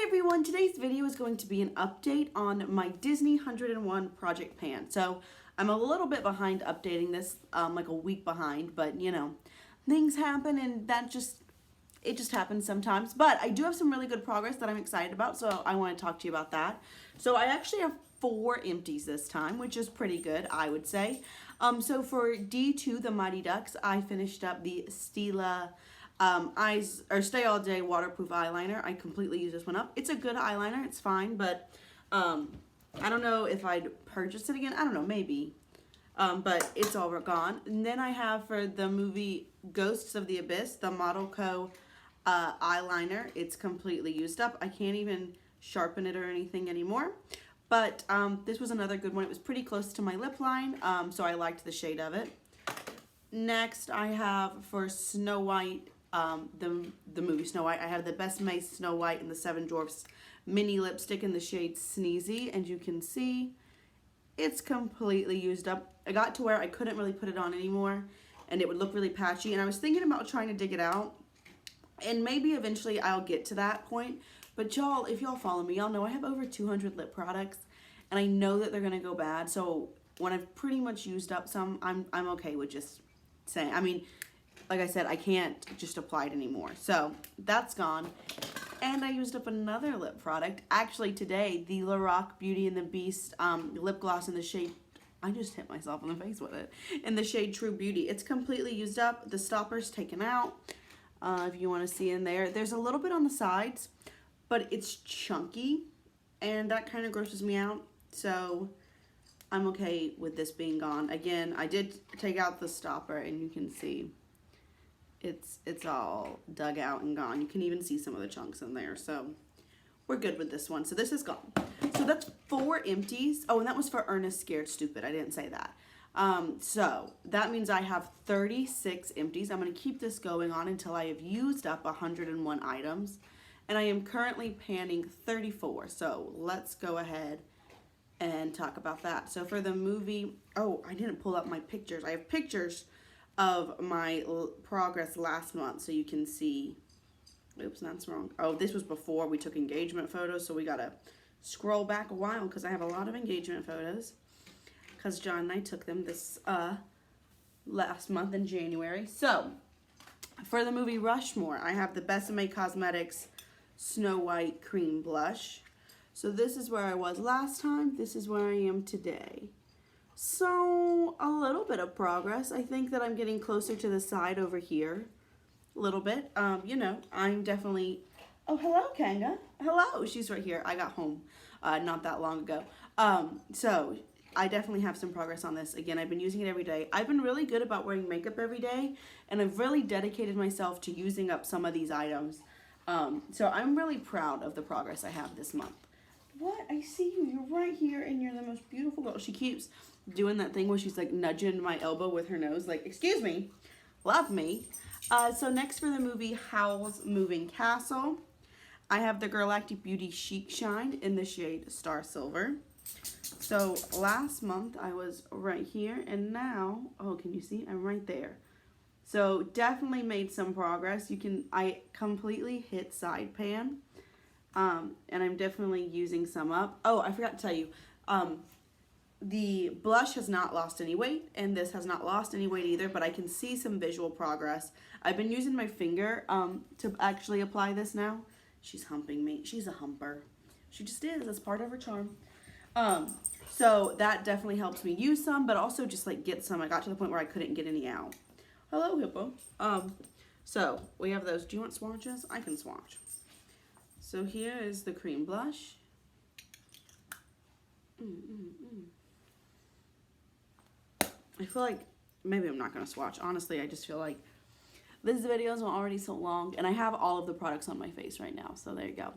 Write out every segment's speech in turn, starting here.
everyone, today's video is going to be an update on my Disney 101 Project Pan. So I'm a little bit behind updating this, like a week behind, but you know, things happen and it just happens sometimes. But I do have some really good progress that I'm excited about, so I want to talk to you about that. So I actually have 4 empties this time, which is pretty good, I would say. So for D2, the Mighty Ducks, I finished up the Stila Stay All Day waterproof eyeliner. I completely used this one up. It's a good eyeliner, it's fine, but I don't know if I'd purchase it again. I don't know, maybe. But it's all gone. And then I have for the movie Ghosts of the Abyss, the Model Co. Eyeliner. It's completely used up. I can't even sharpen it or anything anymore. But this was another good one. It was pretty close to my lip line, so I liked the shade of it. Next, I have for Snow White, the movie Snow White, I have the Besame Snow White and the Seven Dwarfs mini lipstick in the shade Sneezy. And you can see it's completely used up. I got to where I couldn't really put it on anymore and it would look really patchy. And I was thinking about trying to dig it out. And maybe eventually I'll get to that point. But y'all, if y'all follow me, y'all know I have over 200 lip products. And I know that they're going to go bad. So when I've pretty much used up some, I'm okay with just saying, I mean, like I said, I can't just apply it anymore. So that's gone. And I used up another lip product. Actually today, the Lorac Beauty and the Beast lip gloss in the shade, I just hit myself in the face with it, in the shade True Beauty. It's completely used up. The stopper's taken out. If you want to see in there. There's a little bit on the sides, but it's chunky. And that kind of grosses me out. So I'm okay with this being gone. Again, I did take out the stopper and you can see it's all dug out and gone. You can even see some of the chunks in there. So we're good with this one. So this is gone. So that's 4 empties. Oh, and that was for Ernest Scared Stupid. I didn't say that. So that means I have 36 empties. I'm going to keep this going on until I have used up 101 items. And I am currently panning 34. So let's go ahead and talk about that. So for the movie, oh, I didn't pull up my pictures. I have pictures of my progress last month, so you can see. Oops, that's wrong. Oh, this was before we took engagement photos, so we gotta scroll back a while because I have a lot of engagement photos because John and I took them this last month in January. So for the movie Rushmore, I have the Besame Cosmetics Snow White Cream Blush. So this is where I was last time. This is where I am today. So a little bit of progress. I think that I'm getting closer to the side over here. A little bit. You know, I'm definitely... Oh, hello, Kanga. Hello. She's right here. I got home not that long ago. So I definitely have some progress on this. Again, I've been using it every day. I've been really good about wearing makeup every day. And I've really dedicated myself to using up some of these items. So I'm really proud of the progress I have this month. What? I see you. You're right here and you're the most beautiful girl. She keeps doing that thing where she's like nudging my elbow with her nose. Like, excuse me. Love me. So next for the movie Howl's Moving Castle, I have the Girlactik Beauty Chic Shine in the shade Star Silver. So last month I was right here and now, oh, can you see? I'm right there. So definitely made some progress. I completely hit side pan. And I'm definitely using some up. Oh, I forgot to tell you, the blush has not lost any weight, and this has not lost any weight either, but I can see some visual progress. I've been using my finger to actually apply this now. She's humping me. She's a humper. She just is. That's part of her charm. So that definitely helps me use some, but also just like get some. I got to the point where I couldn't get any out. Hello, Hippo. So we have those. Do you want swatches? I can swatch. So here is the cream blush. I feel like maybe I'm not going to swatch. Honestly, I just feel like this video is already so long. And I have all of the products on my face right now. So there you go.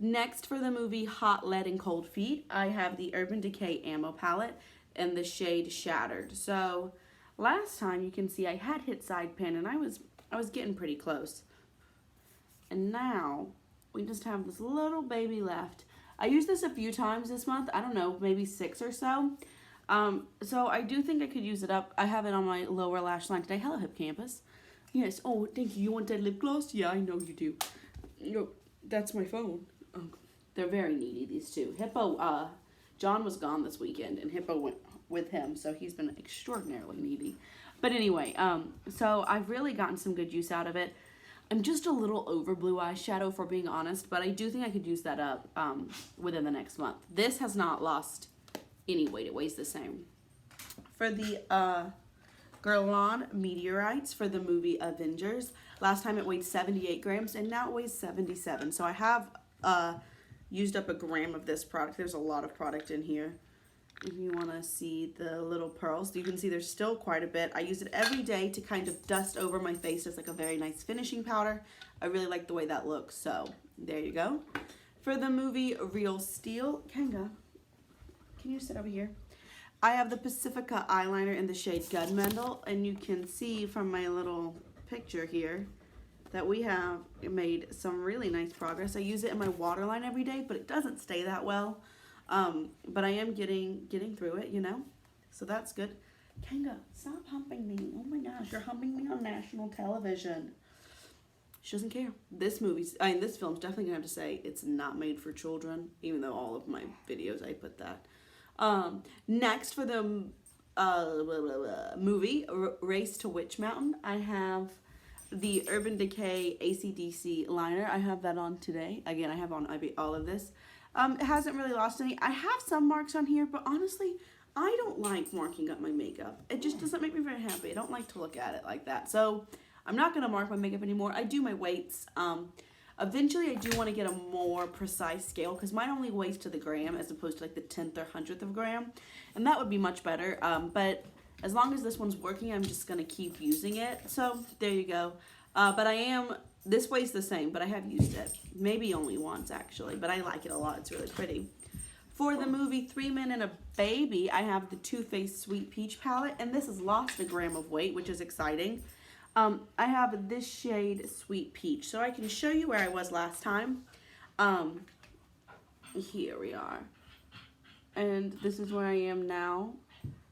Next for the movie Hot Lead and Cold Feet, I have the Urban Decay Ammo Palette in the shade Shattered. So last time you can see I had hit side pan and I was getting pretty close. And now we just have this little baby left. I used this a few times this month. I don't know, maybe 6 or so. So I do think I could use it up. I have it on my lower lash line today. Hello, Hip Campus. Yes. Oh, thank you. You want that lip gloss? Yeah, I know you do. That's my phone. They're very needy, these two. Hippo, John was gone this weekend, and Hippo went with him, so he's been extraordinarily needy. But anyway, so I've really gotten some good use out of it. I'm just a little over blue eyeshadow, for being honest, but I do think I could use that up within the next month. This has not lost any weight. It weighs the same. For the Guerlain Meteorites for the movie Avengers, last time it weighed 78 grams, and now it weighs 77. So I have used up a gram of this product. There's a lot of product in here. If you want to see the little pearls, you can see there's still quite a bit. I use it every day to kind of dust over my face. It's like a very nice finishing powder. I really like the way that looks, so there you go. For the movie Real Steel, Kenga, can you sit over here? I have the Pacifica eyeliner in the shade Gunmetal, and you can see from my little picture here that we have made some really nice progress. I use it in my waterline every day, but it doesn't stay that well. But I am getting through it, you know, so that's good. Kenga, stop humping me. Oh my gosh, you're humping me on national television. She doesn't care. This film's definitely gonna have to say it's not made for children, even though all of my videos I put that. Next for the movie Race to Witch Mountain, I have the Urban Decay ACDC liner. I have that on today. Again, I have on all of this. It hasn't really lost any. I have some marks on here, but honestly, I don't like marking up my makeup. It just doesn't make me very happy. I don't like to look at it like that. So I'm not going to mark my makeup anymore. I do my weights. Eventually, I do want to get a more precise scale because mine only weighs to the gram as opposed to like the 10th or 100th of a gram. And that would be much better. But as long as this one's working, I'm just going to keep using it. So there you go. But this weighs the same, but I have used it. Maybe only once, actually, but I like it a lot. It's really pretty. For the movie 3 Men and a Baby, I have the Too Faced Sweet Peach palette, and this has lost a gram of weight, which is exciting. I have this shade Sweet Peach, so I can show you where I was last time. Here we are. And this is where I am now.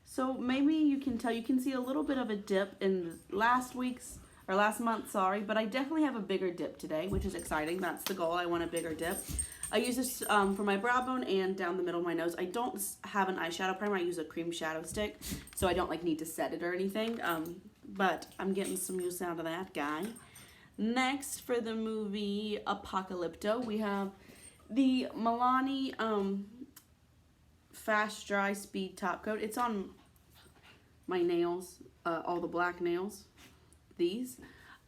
So maybe you can tell, you can see a little bit of a dip in last month, sorry, but I definitely have a bigger dip today, which is exciting. That's the goal. I want a bigger dip. I use this for my brow bone and down the middle of my nose. I don't have an eyeshadow primer. I use a cream shadow stick, so I don't like need to set it or anything. But I'm getting some use out of that guy. Next, for the movie Apocolypto, we have the Milani Fast Dry Speed Top Coat. It's on my nails, all the black nails. These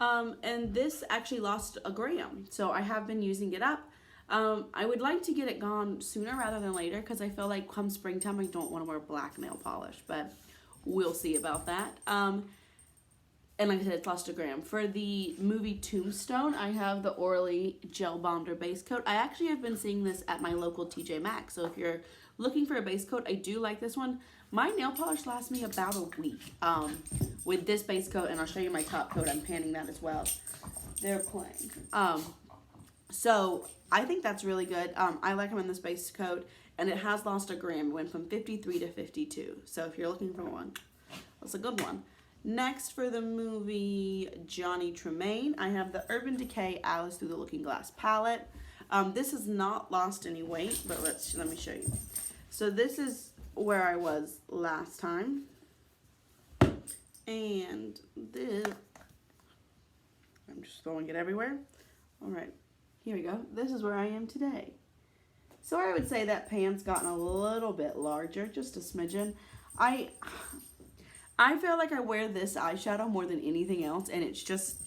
and this actually lost a gram, so I have been using it up. I would like to get it gone sooner rather than later because I feel like come springtime I don't want to wear black nail polish, but we'll see about that. And like I said, it's lost a gram. For the movie Tombstone, I have the ORLY Gel Bonder Base Coat. I actually have been seeing this at my local TJ Maxx, so if you're looking for a base coat, I do like this one. My nail polish lasts me about a week with this base coat, and I'll show you my top coat. I'm panning that as well. They're playing. So I think that's really good. I like them in this base coat, and it has lost a gram. It went from 53 to 52. So if you're looking for one, that's a good one. Next, for the movie Johnny Tremain, I have the Urban Decay Alice Through the Looking Glass palette. This has not lost any weight, but let me show you. So this is where I was last time, and this, I'm just throwing it everywhere. All right, here we go. This is where I am today. So I would say that pan's gotten a little bit larger, just a smidgen. I feel like I wear this eyeshadow more than anything else, and it's just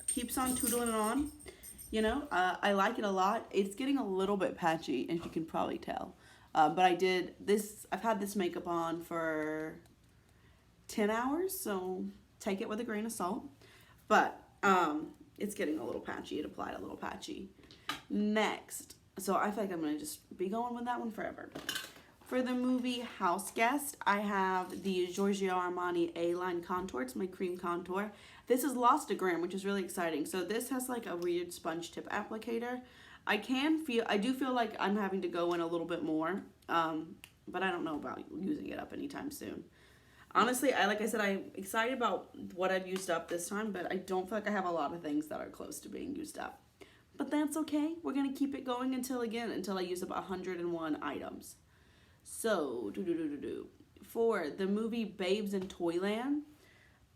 keeps on tootling on. You know, I like it a lot. It's getting a little bit patchy, as you can probably tell. But I've had this makeup on for 10 hours, so take it with a grain of salt. But it's getting a little patchy. It applied a little patchy. Next, so I feel like I'm going to just be going with that one forever. For the movie Houseguest, I have the Giorgio Armani A-Line Contour. It's my cream contour. This has lost a gram, which is really exciting. So this has like a weird sponge tip applicator. I do feel like I'm having to go in a little bit more, but I don't know about using it up anytime soon. Honestly, like I said, I'm excited about what I've used up this time, but I don't feel like I have a lot of things that are close to being used up. but that's okay. We're going to keep it going until I use up 101 items. So, for the movie Babes in Toyland,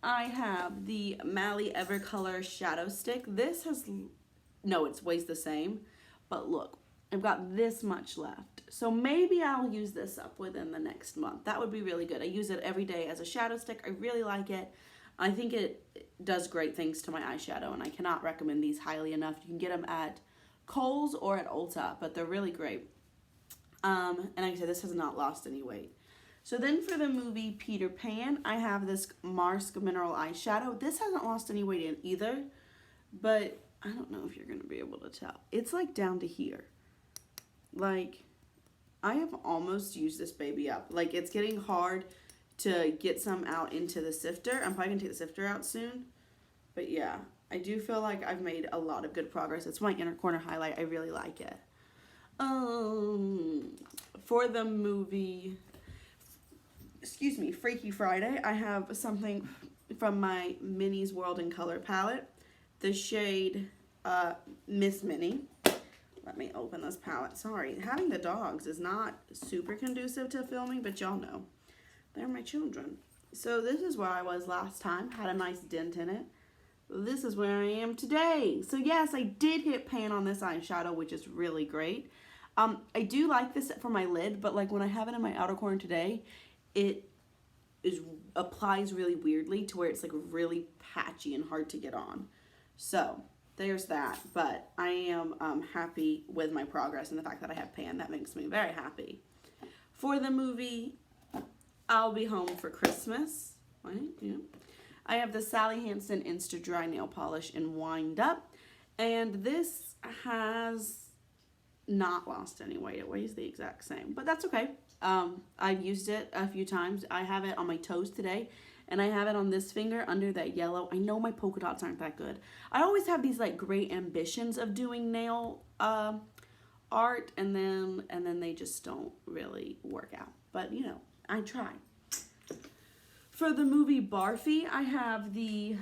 I have the Mally Evercolor Shadow Stick. This it weighs the same, but look, I've got this much left. So maybe I'll use this up within the next month. That would be really good. I use it every day as a shadow stick. I really like it. I think it does great things to my eyeshadow, and I cannot recommend these highly enough. You can get them at Kohl's or at Ulta, but they're really great. And like I said, this has not lost any weight. So then for the movie Peter Pan, I have this Mars Mineral Eyeshadow. This hasn't lost any weight in either, but I don't know if you're going to be able to tell. It's like down to here. Like, I have almost used this baby up. Like, it's getting hard to get some out into the sifter. I'm probably going to take the sifter out soon. But yeah, I do feel like I've made a lot of good progress. It's my inner corner highlight. I really like it. For the movie, Freaky Friday, I have something from my Minnie's World in Color palette. The shade Miss Minnie. Let me open this palette. Sorry, having the dogs is not super conducive to filming, but y'all know. They're my children. So this is where I was last time. Had a nice dent in it. This is where I am today. So yes, I did hit pan on this eyeshadow, which is really great. I do like this for my lid, but like when I have it in my outer corner today, it applies really weirdly to where it's like really patchy and hard to get on. So there's that, but I am happy with my progress and the fact that I have pan. That makes me very happy. For the movie I'll Be Home for Christmas, right? Yeah. I have the Sally Hansen Insta Dry Nail Polish in Wind Up, and this has not lost any weight. It weighs the exact same, but that's okay. I've used it a few times. I have it on my toes today, and I have it on this finger under that yellow. I know my polka dots aren't that good. I always have these like great ambitions of doing nail art, and then they just don't really work out. But you know, I try. For the movie Barfy, I have the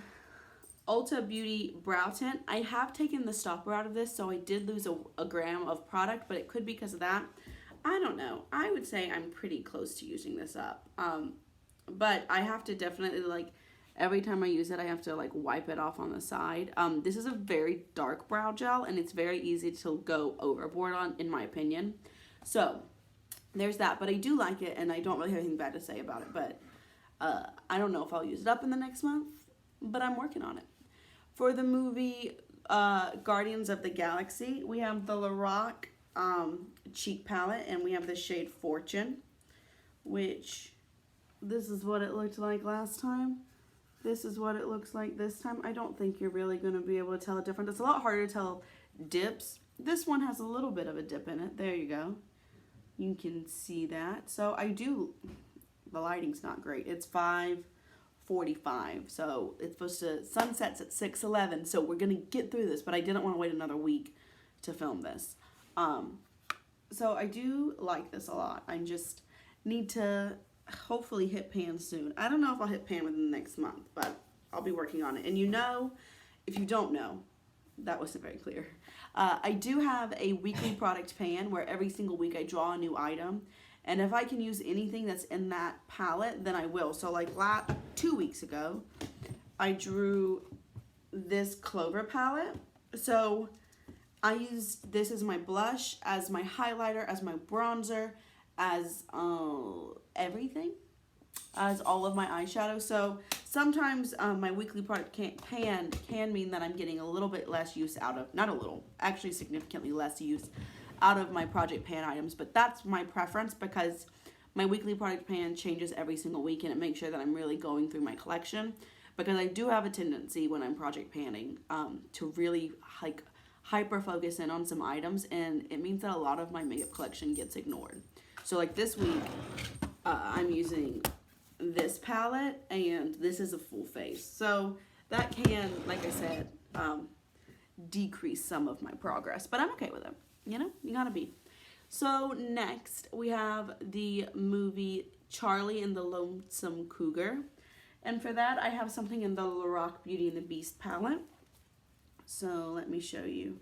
Ulta Beauty Brow Tint. I have taken the stopper out of this, so I did lose a gram of product, but it could be because of that. I don't know. I would say I'm pretty close to using this up. But I have to definitely, like, every time I use it, I have to, like, wipe it off on the side. This is a very dark brow gel, and it's very easy to go overboard on, in my opinion. So, there's that. But I do like it, and I don't really have anything bad to say about it. But I don't know if I'll use it up in the next month, but I'm working on it. For the movie Guardians of the Galaxy, we have the Lorac Chic palette, and we have the shade Fortune, which this is what it looked like last time. This is what it looks like this time. I don't think you're really going to be able to tell a difference. It's a lot harder to tell dips. This one has a little bit of a dip in it. There you go. You can see that. So the lighting's not great. It's 5:45, so it's supposed to sunsets at 6:11. So we're gonna get through this, but I didn't want to wait another week to film this. So I do like this a lot. I just need to hopefully hit pan soon. I don't know if I'll hit pan within the next month, but I'll be working on it. And you know, if you don't know, that wasn't very clear. I do have a weekly product pan where every single week I draw a new item. And if I can use anything that's in that palette, then I will. So like 2 weeks ago, I drew this Clover palette. So I used this as my blush, as my highlighter, as my bronzer, as everything, as all of my eyeshadow. So sometimes my weekly product pan can mean that I'm getting a little bit less use out of, not a little, actually significantly less use out of my project pan items, but that's my preference because my weekly product pan changes every single week, and it makes sure that I'm really going through my collection, because I do have a tendency when I'm project panning to really like hyper focus in on some items, and it means that a lot of my makeup collection gets ignored. So like this week I'm using this palette, and this is a full face, so that can, like I said, decrease some of my progress, but I'm okay with it. You know, you gotta be. So next we have the movie Charlie and the Lonesome Cougar, and for that I have something in the Lorac Beauty and the Beast palette. So let me show you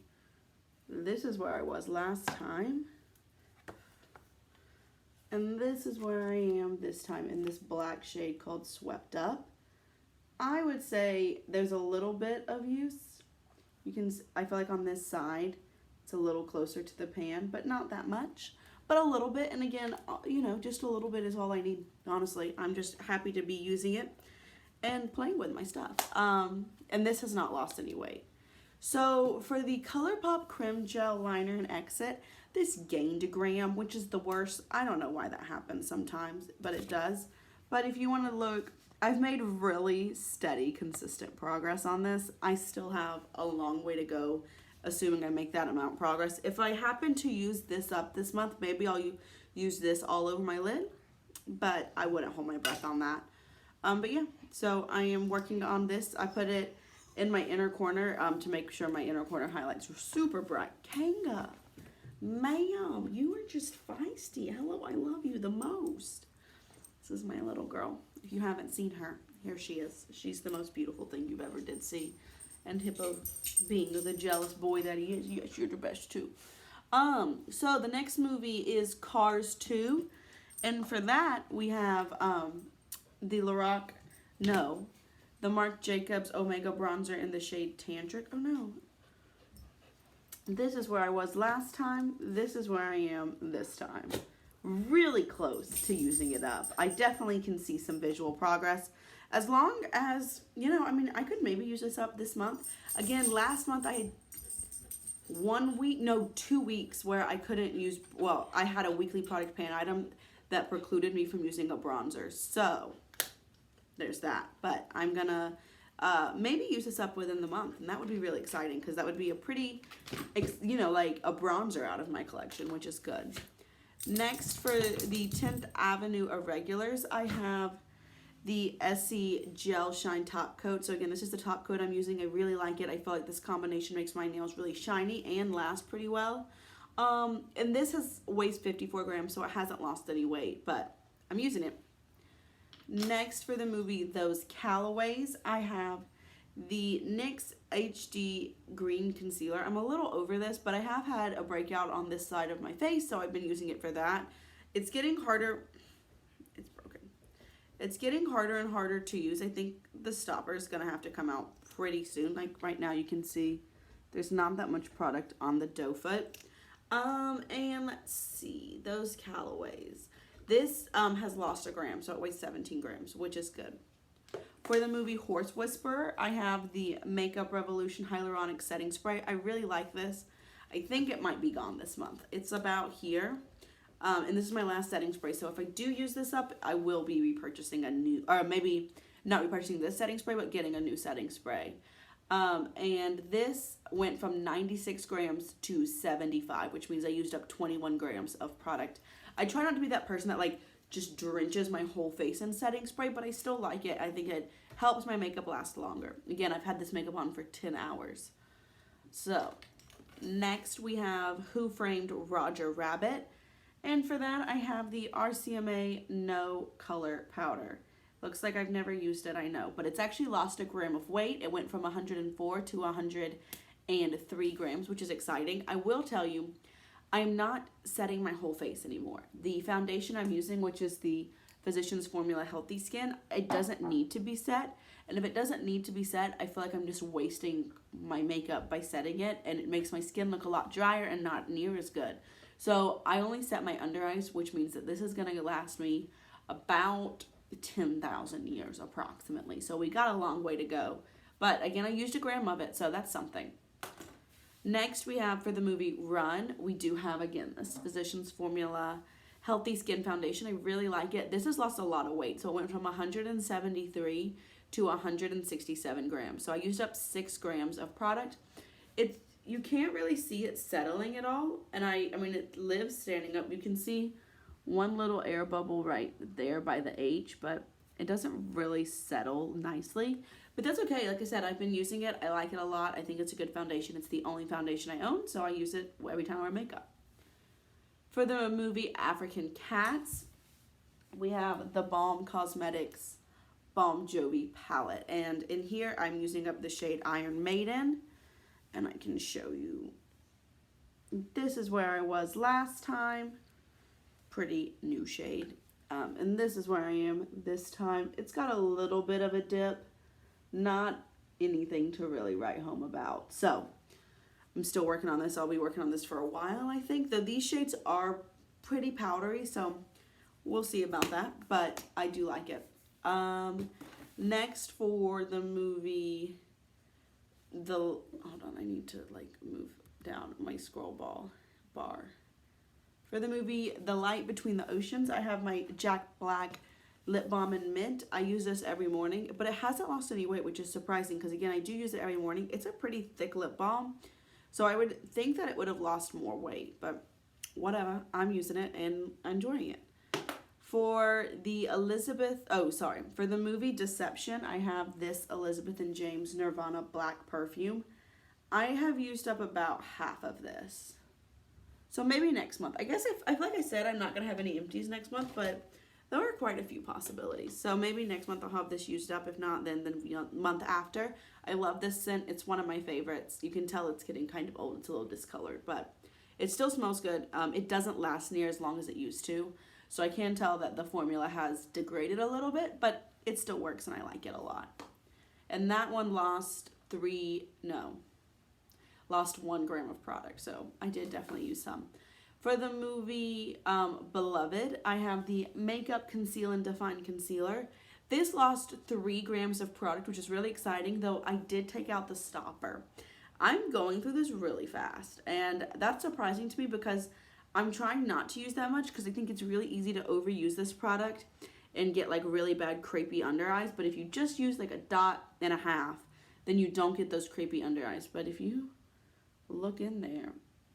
This is where I was last time. And this is where I am this time in this black shade called Swept Up. I would say there's a little bit of use. You can, I feel like on this side, it's a little closer to the pan, but not that much, but a little bit. And again, you know, just a little bit is all I need. Honestly, I'm just happy to be using it and playing with my stuff. And this has not lost any weight. So for the ColourPop Creme Gel Liner and Exit, this gained a gram, which is the worst. I don't know why that happens sometimes, but it does. But if you want to look, I've made really steady, consistent progress on this. I still have a long way to go, assuming I make that amount of progress. If I happen to use this up this month, maybe I'll use this all over my lid, but I wouldn't hold my breath on that. But yeah, so I am working on this. I put it in my inner corner to make sure my inner corner highlights were super bright. Kanga, ma'am, you are just feisty. Hello, I love you the most. This is my little girl. If you haven't seen her, here she is. She's the most beautiful thing you've ever did see. And Hippo, being the jealous boy that he is, yes, you're the best too. So the next movie is Cars 2. And for that, we have the the Marc Jacobs Omega Bronzer in the shade Tantric. Oh no. This is where I was last time. This is where I am this time. Really close to using it up. I definitely can see some visual progress. As long as, you know, I mean, I could maybe use this up this month. Again, last month I had 2 weeks where I couldn't use, well, I had a weekly product pan item that precluded me from using a bronzer. So, there's that. But I'm gonna maybe use this up within the month. And that would be really exciting because that would be a pretty, you know, like a bronzer out of my collection, which is good. Next, for the 10th Avenue Irregulars, I have the Essie Gel Shine Top Coat. So again, this is the top coat I'm using. I really like it. I feel like this combination makes my nails really shiny and last pretty well. And this weighs 54 grams, so it hasn't lost any weight, but I'm using it. Next, for the movie Those Callaways, I have the NYX HD Green Concealer. I'm a little over this, but I have had a breakout on this side of my face, so I've been using it for that. It's getting harder. It's broken. It's getting harder and harder to use. I think the stopper is going to have to come out pretty soon. Like right now, you can see there's not that much product on the doe foot. And let's see, Those Callaways. This has lost a gram, so it weighs 17 grams, which is good. For the movie Horse Whisperer, I have the Makeup Revolution Hyaluronic Setting Spray. I really like this. I think it might be gone this month. It's about here. And this is my last setting spray. So if I do use this up, I will be repurchasing a new, or maybe not repurchasing this setting spray, but getting a new setting spray. And this went from 96 grams to 75, which means I used up 21 grams of product. I try not to be that person that like just drenches my whole face in setting spray, but I still like it. I think it helps my makeup last longer. Again, I've had this makeup on for 10 hours. So, next we have Who Framed Roger Rabbit. And for that, I have the RCMA No Color Powder. Looks like I've never used it, I know, but it's actually lost a gram of weight. It went from 104 to 103 grams, which is exciting. I will tell you, I'm not setting my whole face anymore. The foundation I'm using, which is the Physicians Formula Healthy Skin, it doesn't need to be set. And if it doesn't need to be set, I feel like I'm just wasting my makeup by setting it, and it makes my skin look a lot drier and not near as good. So I only set my under eyes, which means that this is gonna last me about 10,000 years approximately. So we got a long way to go. But again, I used a gram of it, so that's something. Next, we have for the movie Run, we do have, again, this Physicians Formula Healthy Skin Foundation. I really like it. This has lost a lot of weight, so it went from 173 to 167 grams. So I used up 6 grams of product. You can't really see it settling at all, and I mean, it lives standing up. You can see one little air bubble right there by the H, but it doesn't really settle nicely. But that's okay. Like I said, I've been using it. I like it a lot. I think it's a good foundation. It's the only foundation I own, so I use it every time I wear makeup. For the movie African Cats, we have the Balm Cosmetics Balm Jovi palette. And in here, I'm using up the shade Iron Maiden. And I can show you This is where I was last time. Pretty new shade. And this is where I am this time. It's got a little bit of a dip. Not anything to really write home about. So, I'm still working on this. I'll be working on this for a while, I think. Though these shades are pretty powdery, so we'll see about that. But I do like it. Next for the movie, hold on, I need to like move down my scroll bar. For the movie The Light Between the Oceans, I have my Jack Black Lip Balm in Mint. I use this every morning, but it hasn't lost any weight, which is surprising because, again, I do use it every morning. It's a pretty thick lip balm, so I would think that it would have lost more weight, but whatever. I'm using it and enjoying it. For the for the movie Deception, I have this Elizabeth and James Nirvana Black Perfume. I have used up about half of this. So maybe next month. I guess like I said, I'm not going to have any empties next month, but there are quite a few possibilities. So maybe next month I'll have this used up. If not, then the month after. I love this scent. It's one of my favorites. You can tell it's getting kind of old. It's a little discolored, but it still smells good. It doesn't last near as long as it used to. So I can tell that the formula has degraded a little bit, but it still works and I like it a lot. And that one lost 1 gram of product, so I did definitely use some. For the movie Beloved, I have the Makeup Conceal and Define Concealer. This lost 3 grams of product, which is really exciting, though I did take out the stopper. I'm going through this really fast, and that's surprising to me because I'm trying not to use that much because I think it's really easy to overuse this product and get like really bad crepey under eyes. But if you just use like a dot and a half, then you don't get those crepey under eyes. But if you look in there,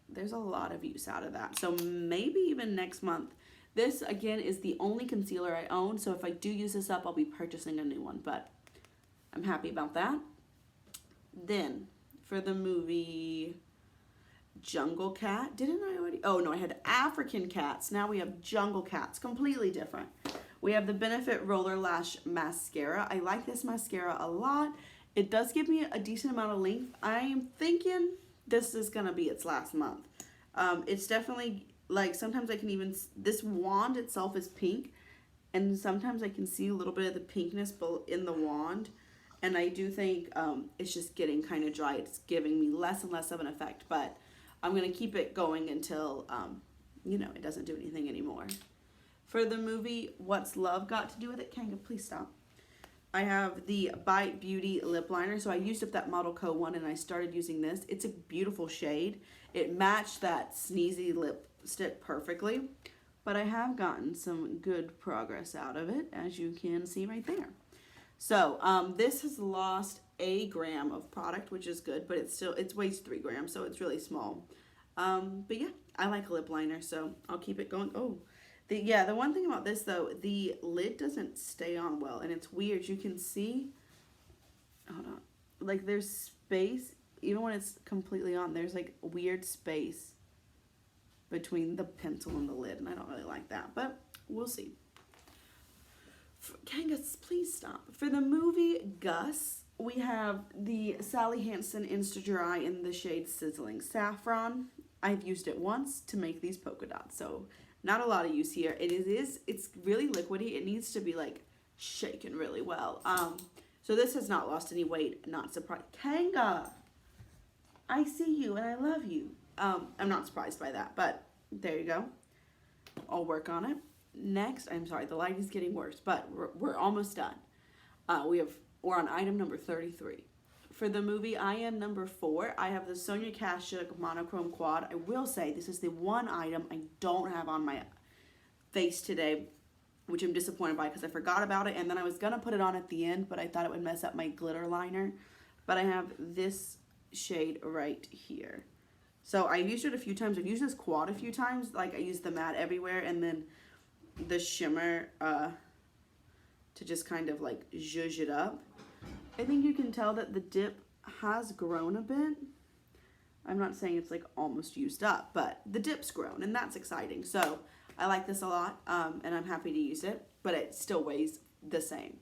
there's a lot of use out of that. So maybe even next month. This again is the only concealer I own, so if I do use this up, I'll be purchasing a new one, but I'm happy about that. Then for the movie Jungle Cat, didn't I already? Oh no, I had African Cats. Now we have Jungle Cats, completely different. We have the Benefit Roller Lash Mascara. I like this mascara a lot. It does give me a decent amount of length. I'm thinking this is gonna be its last month. It's definitely like, sometimes I can even, this wand itself is pink, and sometimes I can see a little bit of the pinkness in the wand, and I do think it's just getting kind of dry. It's giving me less and less of an effect, but I'm gonna keep it going until it doesn't do anything anymore. For the movie What's Love Got to Do with It? Kanga, please stop. I have the Bite Beauty lip liner. So I used up that Model Co. one and I started using this. It's a beautiful shade. It matched that sneezy lipstick perfectly. But I have gotten some good progress out of it, as you can see right there. So this has lost a gram of product, which is good, but it weighs 3 grams, so it's really small. But yeah, I like a lip liner, so I'll keep it going. Oh. The one thing about this, though, the lid doesn't stay on well, and it's weird. You can see, hold on, like there's space, even when it's completely on, there's like weird space between the pencil and the lid, and I don't really like that, but we'll see. Kangas, please stop. For the movie Gus, we have the Sally Hansen Insta Dry in the shade Sizzling Saffron. I've used it once to make these polka dots, so not a lot of use here. It's really liquidy. It needs to be like shaken really well. So this has not lost any weight. Not surprised. Kanga, I see you and I love you. I'm not surprised by that, but there you go. I'll work on it. Next, I'm sorry, the light is getting worse, but we're almost done. We're on item number 33. For the movie I Am number 4, I have the Sonia Kashuk Monochrome Quad. I will say this is the one item I don't have on my face today, which I'm disappointed by because I forgot about it, and then I was going to put it on at the end, but I thought it would mess up my glitter liner. But I have this shade right here. So I've used it a few times. I've used this quad a few times. Like, I used the matte everywhere, and then the shimmer to just kind of like zhuzh it up. I think you can tell that the dip has grown a bit. I'm not saying it's like almost used up, but the dip's grown, and that's exciting. So I like this a lot, and I'm happy to use it, but it still weighs the same.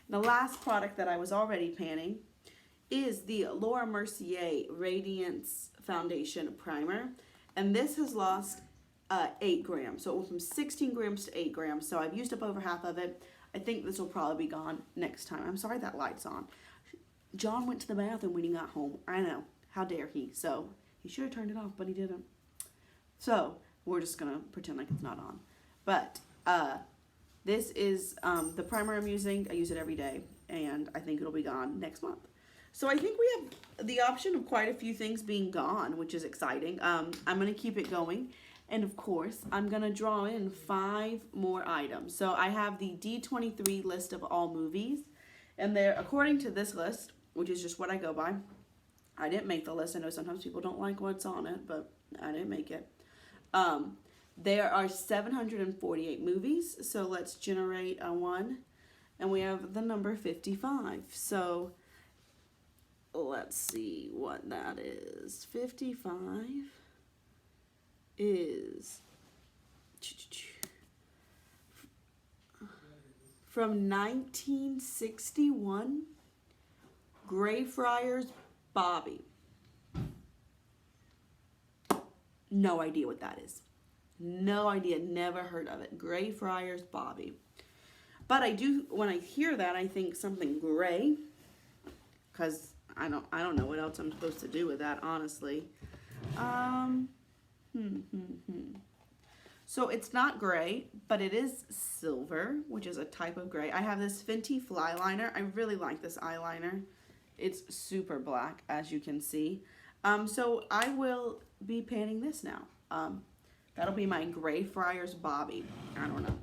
The last product that I was already panning is the Laura Mercier Radiance Foundation Primer. And this has lost 8 grams. So it went from 16 grams to 8 grams. So I've used up over half of it. I think this will probably be gone next time. I'm sorry that light's on. John went to the bathroom when he got home. I know. How dare he? So he should have turned it off, but he didn't. So we're just going to pretend like it's not on. But this is the primer I'm using. I use it every day. And I think it'll be gone next month. So I think we have the option of quite a few things being gone, which is exciting. I'm going to keep it going. And of course, I'm going to draw in 5 more items. So I have the D23 list of all movies. And they're, according to this list, which is just what I go by. I didn't make the list. I know sometimes people don't like what's on it, but I didn't make it. There are 748 movies. So let's generate a 1. And we have the number 55. So let's see what that is. 55 is from 1961, Greyfriars Bobby. No idea what that is. No idea. Never heard of it. Greyfriars Bobby. But I do, when I hear that, I think something gray, because I don't know what else I'm supposed to do with that, honestly. So it's not gray, but it is silver, which is a type of gray. I have this Fenty Fly Liner. I really like this eyeliner. It's super black, as you can see. So I will be panning this now. That'll be my Greyfriars Bobby. I don't know.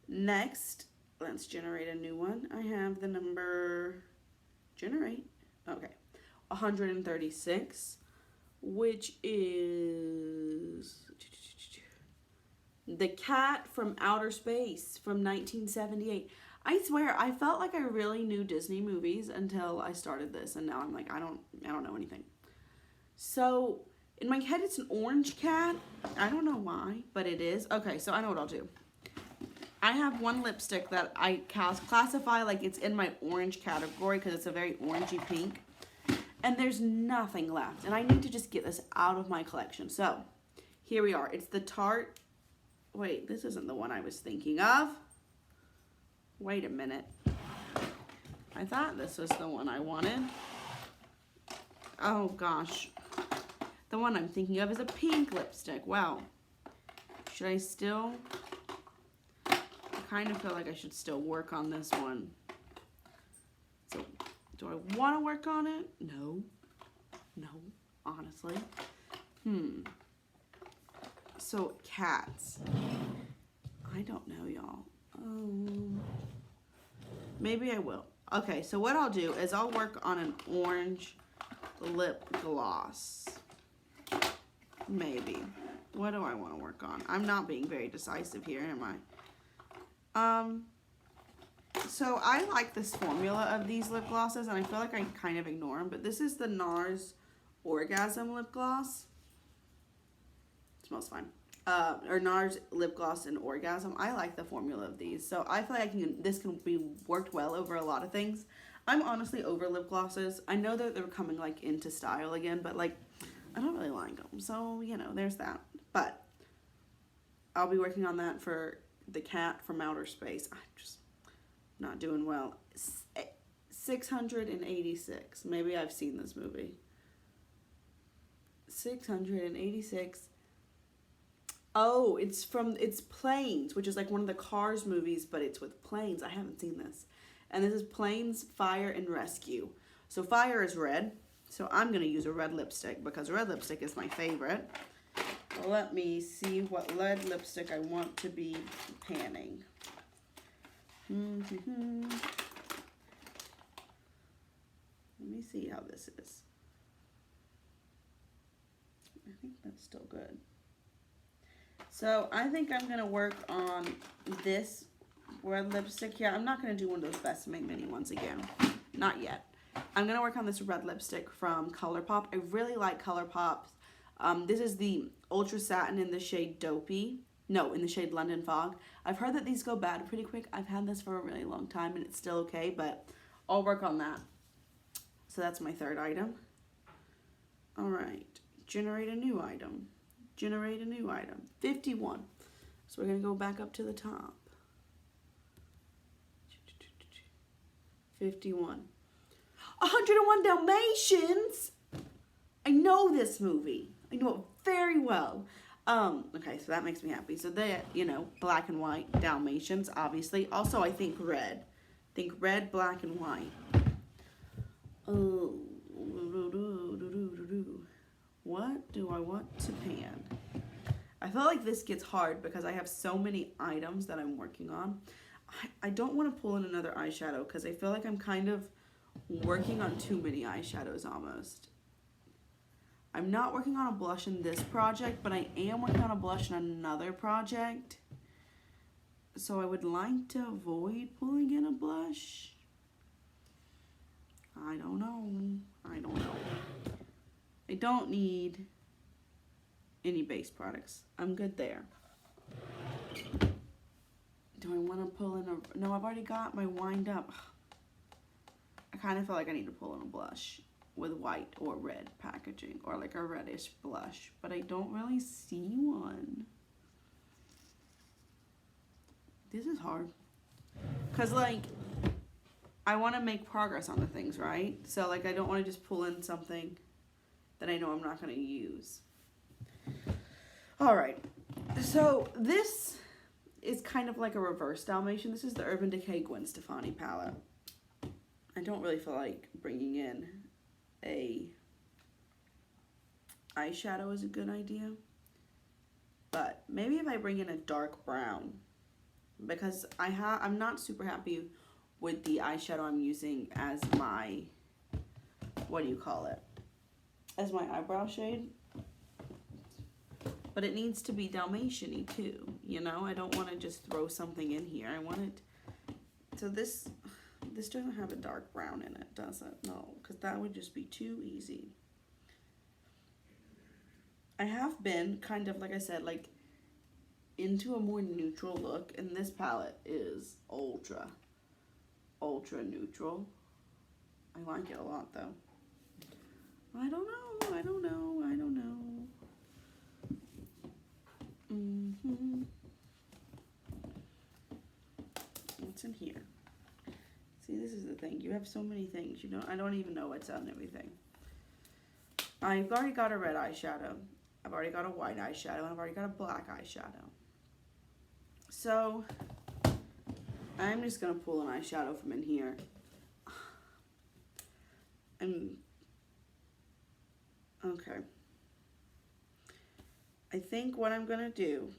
Next, let's generate a new one. I have the number, generate, okay, 136, which is the cat from outer space from 1978. I swear, I felt like I really knew Disney movies until I started this, and now I'm like, I don't know anything. So in my head, it's an orange cat. I don't know why, but it is. Okay, so I know what I'll do. I have one lipstick that I classify like it's in my orange category because it's a very orangey pink. And there's nothing left. And I need to just get this out of my collection. So, here we are. It's the Tarte. Wait, this isn't the one I was thinking of. Wait a minute. I thought this was the one I wanted. Oh, gosh. The one I'm thinking of is a pink lipstick. Wow. Should I still... I kind of feel like I should still work on this one. So, do I want to work on it? No. No, honestly. So, cats. I don't know, y'all. Maybe I will. Okay, so what I'll do is I'll work on an orange lip gloss. Maybe. What do I want to work on? I'm not being very decisive here, am I? So I like this formula of these lip glosses, and I feel like I kind of ignore them, but this is the NARS Orgasm lip gloss. It smells fine. Or NARS lip gloss and Orgasm. I like the formula of these, so I feel like this can be worked well over a lot of things. I'm honestly over lip glosses. I know that they're coming like into style again, but like I don't really like them, so you know, there's that. But I'll be working on that for the cat from outer space. I'm just not doing well. 686. Maybe I've seen this movie. 686. Oh, it's Planes, which is like one of the Cars movies, but it's with planes. I haven't seen this. And this is Planes, Fire, and Rescue. So fire is red. So I'm going to use a red lipstick because red lipstick is my favorite. Let me see what red lipstick I want to be panning. Let me see how this is. I think that's still good. So I think I'm going to work on this red lipstick here. I'm not going to do one of those Besame mini ones again. Not yet. I'm going to work on this red lipstick from ColourPop. I really like ColourPop's. This is the Ultra Satin in the shade Dopey. No, in the shade London Fog. I've heard that these go bad pretty quick. I've had this for a really long time and it's still okay, but I'll work on that. So that's my third item. Alright, generate a new item. Generate a new item. 51. So we're going to go back up to the top. 51. 101 Dalmatians! I know this movie. I know it very well. Okay, so that makes me happy. So they, you know, black and white Dalmatians, obviously. Also, I think red. Think red, black, and white. Oh. What do I want to pan? I feel like this gets hard because I have so many items that I'm working on. I don't want to pull in another eyeshadow because I feel like I'm kind of working on too many eyeshadows almost. I'm not working on a blush in this project, but I am working on a blush in another project. So I would like to avoid pulling in a blush. I don't know. I don't know. I don't need any base products. I'm good there. Do I want to pull in a... No, I've already got my wind up. I kind of feel like I need to pull in a blush with white or red packaging or like a reddish blush, but I don't really see one. This is hard. Because like, I want to make progress on the things, right? So like, I don't want to just pull in something that I know I'm not going to use. All right. So this is kind of like a reverse Dalmatian. This is the Urban Decay Gwen Stefani palette. I don't really feel like bringing in a eyeshadow is a good idea. But maybe if I bring in a dark brown, because I'm not super happy with the eyeshadow I'm using as my, what do you call it? As my eyebrow shade. But it needs to be Dalmatian-y too, you know? I don't want to just throw something in here. I want it, so this doesn't have a dark brown in it, does it? No, because that would just be too easy. I have been kind of, like I said, like into a more neutral look, and this palette is ultra neutral. I like it a lot though. I don't know. What's in here? See, this is the thing. You have so many things. You know, I don't even know what's on everything. I've already got a red eyeshadow. I've already got a white eyeshadow. And I've already got a black eyeshadow. So, I'm just going to pull an eyeshadow from in here. Okay. I think what I'm going to do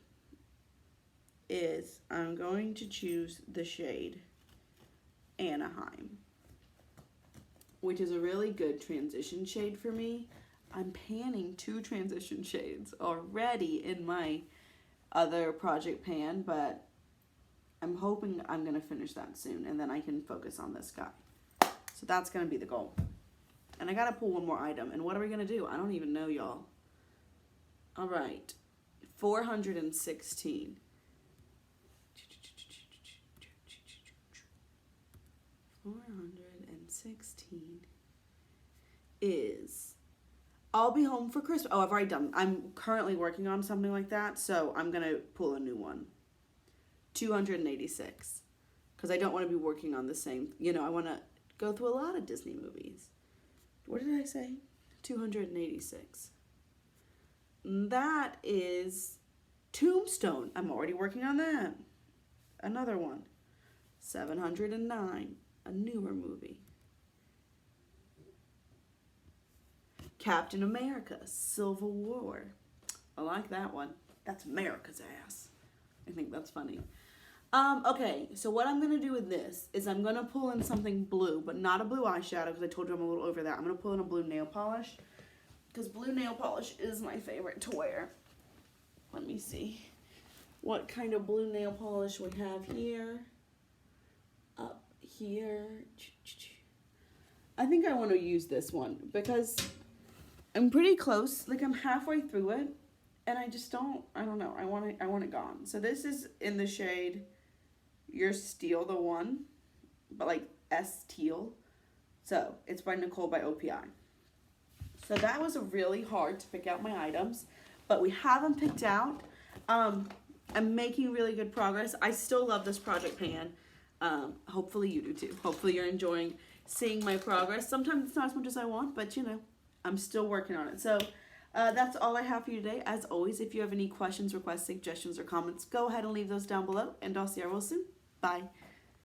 is I'm going to choose the shade Anaheim, which is a really good transition shade for me. I'm panning 2 transition shades already in my other project pan, but I'm hoping I'm going to finish that soon, and then I can focus on this guy. So that's going to be the goal. And I got to pull one more item, and what are we going to do? I don't even know, y'all. All right, 416. 416 is I'll Be Home for Christmas. Oh, I've already done. I'm currently working on something like that, so I'm going to pull a new one. 286. Because I don't want to be working on the same, you know, I want to go through a lot of Disney movies. What did I say? 286. That is Tombstone. I'm already working on that. Another one. 709. A newer movie. Captain America, Civil War. I like that one. That's America's ass. I think that's funny. Okay, so what I'm going to do with this is I'm going to pull in something blue, but not a blue eyeshadow because I told you I'm a little over that. I'm going to pull in a blue nail polish because blue nail polish is my favorite to wear. Let me see what kind of blue nail polish we have here. Up here. I think I want to use this one because I'm pretty close. Like I'm halfway through it and I just don't, I don't know. I want it gone. So this is in the shade You're Steel the One, but like S Teal. So it's by Nicole by OPI. So that was really hard to pick out my items, but we have them picked out. I'm making really good progress. I still love this project pan. Hopefully you do too. Hopefully you're enjoying seeing my progress. Sometimes it's not as much as I want, but you know, I'm still working on it. So that's all I have for you today. As always, if you have any questions, requests, suggestions, or comments, go ahead and leave those down below, and I'll see you real soon. Bye.